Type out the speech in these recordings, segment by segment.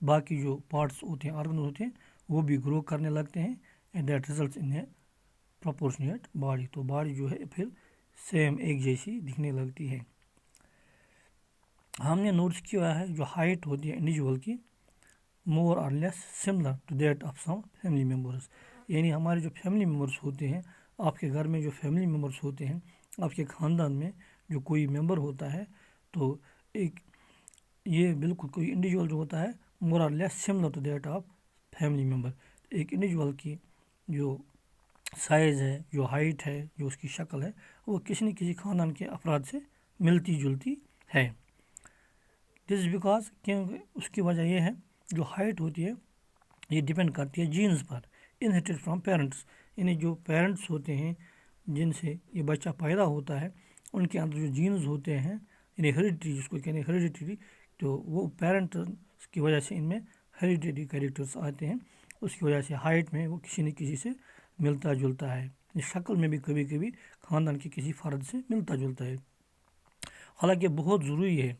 باقی جو پارٹس ہوتے ہیں آرگن ہوتے ہیں وہ بھی گرو کرنے لگتے ہیں and that results in a proportionate body. تو باڈی جو ہے پھر سیم ایک جیسی دکھنے لگتی ہے. ہم نے نوٹس کیا ہے جو ہائٹ ہوتی ہے انڈیویجول کی more or less similar to that of some family members. یعنی ہمارے جو فیملی ممبرس ہوتے ہیں, آپ کے گھر میں جو فیملی ممبرس ہوتے ہیں, آپ کے خاندان میں جو کوئی ممبر ہوتا ہے, تو ایک یہ بالکل کوئی انڈیویجول جو ہوتا ہے more or less similar to that of family member. ایک انڈیویجول کی جو سائز ہے, جو ہائٹ ہے, جو اس کی شکل ہے, وہ کسی نہ کسی خاندان کے افراد سے ملتی جلتی ہے. دس بیکاز کیونکہ اس کی وجہ یہ ہے جو ہائٹ ہوتی ہے یہ ڈیپینڈ کرتی ہے جینز پر, انہیریٹڈ فرام پیرنٹس. یعنی جو پیرنٹس ہوتے ہیں جن سے یہ بچہ پیدا ہوتا ہے, ان کے اندر جو جینز ہوتے ہیں یعنی ہیریڈیٹری, جس کو کہتے ہیں ہیریڈیٹری, تو وہ پیرنٹس کی وجہ سے ان میں ہیریڈیٹری کیریکٹرس آتے ہیں. اس کی وجہ سے ہائٹ میں وہ کسی نہ کسی سے ملتا جلتا ہے, شکل میں بھی کبھی کبھی خاندان کے کسی فرد سے ملتا جلتا ہے. حالانکہ بہت ضروری ہے,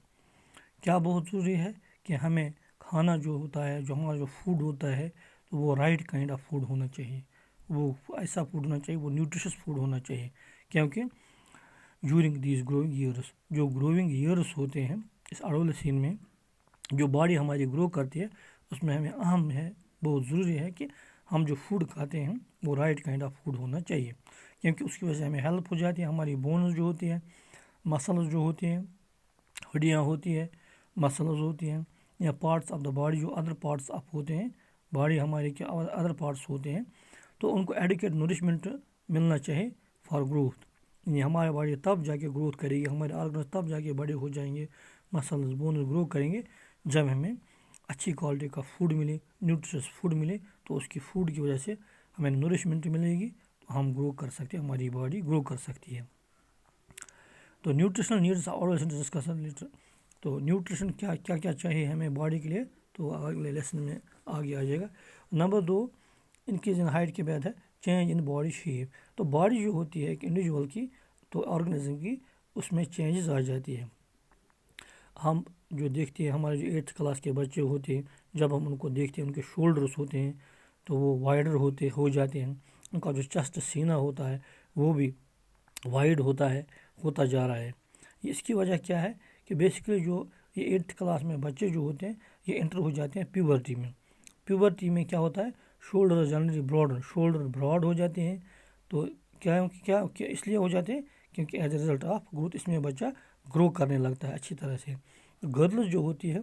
کیا بہت ضروری ہے کہ ہمیں کھانا جو ہوتا ہے, جو ہمارا جو فوڈ ہوتا ہے, تو وہ رائٹ کائنڈ آف فوڈ ہونا چاہیے. وہ ایسا فوڈ ہونا چاہیے, وہ نیوٹریشس فوڈ ہونا چاہیے. کیونکہ ڈیورنگ دیز گروئنگ ایئرس, جو گروئنگ ایئرس ہوتے ہیں اس اڈولسین میں جو باڈی ہماری گرو کرتی ہے, اس میں ہمیں اہم ہے, بہت ضروری ہے کہ ہم جو فوڈ کھاتے ہیں وہ رائٹ کائنڈ آف فوڈ ہونا چاہیے. کیونکہ اس کی وجہ سے ہمیں ہیلپ ہو جاتی ہے. ہماری بونز جو ہوتی ہیں, مسلز جو ہوتی ہیں, ہڈیاں ہوتی ہیں, مسلز ہوتی ہیں, یا پارٹس آف دا باڈی جو ادر پارٹس آف ہوتے ہیں, باڈی ہمارے کے ادر پارٹس ہوتے ہیں, تو ان کو ایڈیکویٹ نورشمنٹ ملنا چاہیے فار گروتھ. یعنی ہماری باڈی تب جا کے گروتھ کرے گی, ہمارے آرگنز تب جا کے بڑے ہو جائیں گے, مسلز بونز گرو کریں گے جب ہمیں اچھی کوالٹی کا فوڈ ملے, نیوٹریشس فوڈ ملے. تو اس کی فوڈ کی وجہ سے ہمیں نورشمنٹ ملے گی, تو ہم گرو کر سکتے ہیں, ہماری باڈی گرو کر سکتی ہے. تو nutritional needs always discuss later. تو نیوٹریشن کیا کیا چاہیے ہمیں باڈی کے لیے, تو اگلے لیسن میں آگے آ جائے گا. نمبر 2, انکریز ان ہائٹ کے بعد ہے چینج ان باڈی شیپ. تو باڈی جو ہوتی ہے ایک انڈیویجول کی, تو آرگنزم کی, اس میں چینجز آ جاتی ہے. ہم جو دیکھتے ہیں ہمارے جو 8th کلاس کے بچے ہوتے ہیں, جب ہم ان کو دیکھتے ہیں ان کے شولڈرس ہوتے ہیں تو وہ وائڈر ہو جاتے ہیں. ان کا جو چیسٹ سینہ ہوتا ہے وہ بھی وائڈ ہوتا جا رہا ہے. اس کی وجہ کیا ہے کہ بیسیکلی جو یہ 8th کلاس میں بچے جو ہوتے ہیں یہ انٹر ہو جاتے ہیں پیورٹی میں. پیورٹی میں کیا ہوتا ہے, شولڈر جنرلی شولڈر براڈ ہو جاتے ہیں. تو کیا اس لیے ہو جاتے ہیں کیونکہ as a result of growth اس میں بچہ گرو کرنے لگتا ہے اچھی طرح سے. گرلز جو ہوتی ہے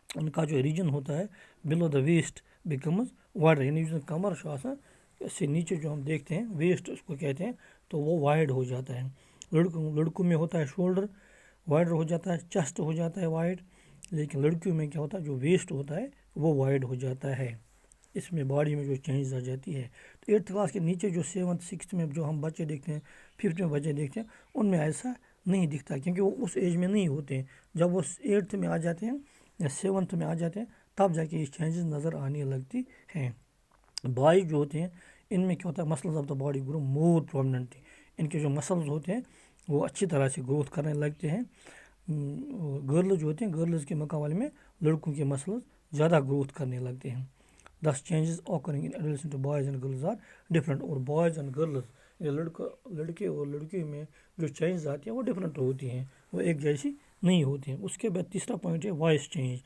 ان کا جو ریجن ہوتا ہے بلو دا ویسٹ بیکمز وائڈر, یعنی جو کمر اس سے نیچے جو ہم دیکھتے ہیں ویسٹ اس کو کہتے ہیں, تو وہ وائڈ ہو جاتا ہے. لڑکوں میں ہوتا ہے شولڈر وائڈر ہو جاتا ہے, چیسٹ ہو جاتا ہے وائڈ, لیکن لڑکیوں میں کیا ہوتا ہے جو ویسٹ ہوتا ہے وہ وائڈ ہو جاتا ہے. اس میں باڈی میں جو چینجز آ جاتی ہے. تو 8th کلاس کے نیچے جو 7th 6th میں جو ہم بچے دیکھتے ہیں, 5th میں بچے دیکھتے ہیں, ان میں ایسا نہیں دکھتا کیونکہ وہ اس ایج میں نہیں ہوتے ہیں. جب وہ 8th میں آ جاتے ہیں یا 7th میں آ جاتے ہیں تب جا کے یہ چینجز نظر آنے لگتی ہیں. بوائز جو ہوتے ہیں ان میں کیا ہوتا ہے muscles of the body grow more prominently. ان کے جو مسلز ہوتے ہیں وہ اچھی طرح سے گروتھ کرنے لگتے ہیں. گرلز جو ہوتے ہیں, گرلز کے مقابلے میں لڑکوں کے مسلز زیادہ گروتھ کرنے لگتے ہیں. Thus changes occurring in adolescent boys and girls are different. اور boys and girls لڑکے اور لڑکی میں جو چینجز آتی ہیں وہ ڈفرینٹ ہوتی ہیں, وہ ایک جیسی نہیں ہوتی ہیں. اس کے بعد تیسرا پوائنٹ ہے وائس چینج.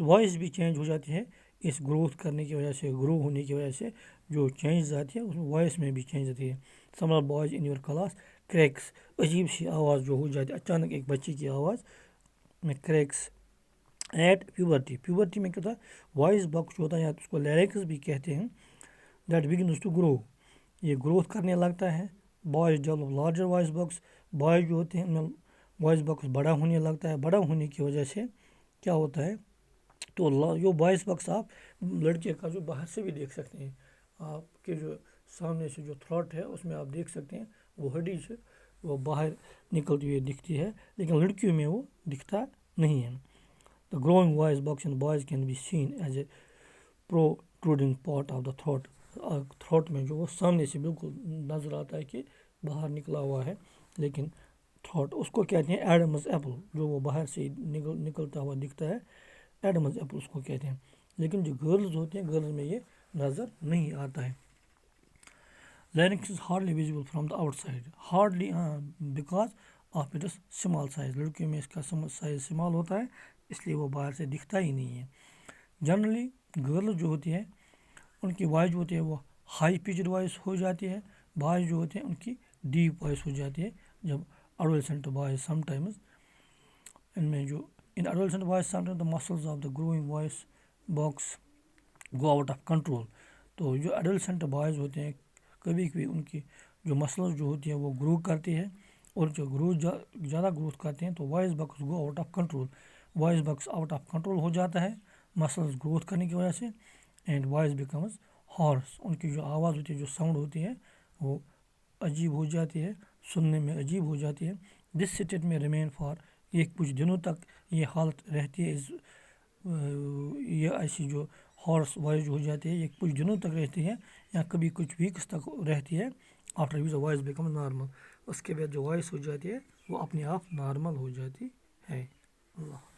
وائس بھی چینج ہو جاتی ہے اس گروتھ کرنے کی وجہ سے, گرو ہونے کی وجہ سے جو چینجز آتی ہے اس میں وائس میں بھی چینج آتی ہے. Some of boys in your class cracks, عجیب سی آواز جو ہو جاتی ہے اچانک ایک بچے کی آواز میں کریکس. ایٹ پیورٹی میں کیا ہوتا ہے وائس باکس جو ہوتا ہے یا اس کو لیرکس بھی کہتے ہیں, دیٹ بگنز ٹو گرو, یہ گروتھ کرنے لگتا ہے. Boys develop larger voice box, boys جو ہوتے ہیں ان میں وائس باکس بڑا ہونے لگتا ہے. بڑا ہونے کی وجہ سے کیا ہوتا ہے, تو جو وائس باکس آپ لڑکے کا جو باہر سے بھی دیکھ سکتے ہیں, آپ کے جو سامنے سے جو تھروٹ ہے اس میں آپ دیکھ سکتے ہیں وہ ہڈی سے وہ باہر نکلتی ہوئی دکھتی ہے, لیکن لڑکیوں میں وہ دکھتا نہیں ہے. The growing voice box in boys can be seen as a protruding part of the throat. Throat میں جو وہ سامنے سے بالکل نظر آتا ہے کہ باہر نکلا ہوا ہے, لیکن تھروٹ اس کو کہتے ہیں ایڈمز ایپل, جو وہ باہر سے نکلتا ہوا دکھتا ہے, ایڈمز ایپل اس کو کہتے ہیں. لیکن جو گرلز ہوتے ہیں گرلز میں یہ نظر نہیں آتا ہے. Larynx is hardly visible from the outside. Hardly because of its small size. لڑکیوں میں اس کا سائز small ہوتا ہے اس لیے وہ باہر سے دکھتا ہی نہیں ہے. جنرلی گرلز جو ہوتی ہے ان کی وائس جو ہوتی ہے وہ ہائی پچڈ وائس ہو جاتی ہے. بوائز جو ہوتے ہیں ان کی ڈیپ وائس ہو جاتی ہے. جب ایڈولسنٹ بوائز سم ٹائمز ان میں جو ان adolescent boys sometimes the muscles of the growing voice box go out of control. تو جو ایڈولسنٹ بوائز ہوتے ہیں کبھی کبھی ان کی جو مسلز جو ہوتی ہیں وہ گرو کرتی ہے اور جو زیادہ گروتھ کرتے ہیں تو voice box go out of control. Voice box out of control ہو جاتا ہے مسلز گروتھ کرنے کی وجہ سے اینڈ وائس بیکمز ہارس. ان کی جو آواز ہوتی ہے جو ساؤنڈ ہوتی ہے وہ عجیب ہو جاتی ہے سننے میں عجیب ہو جاتی ہے. دس اسٹیٹ میں ریمین فار یہ کچھ دنوں تک یہ حالت رہتی ہے. یہ ایسی جو ہارس وائس ہو جاتی ہے یہ کچھ دنوں تک رہتی ہے یا کبھی کچھ ویکس تک رہتی ہے. After use voice become normal. اس کے بعد جو وائس ہو جاتی ہے وہ اپنے آپ نارمل ہو جاتی ہے. اللہ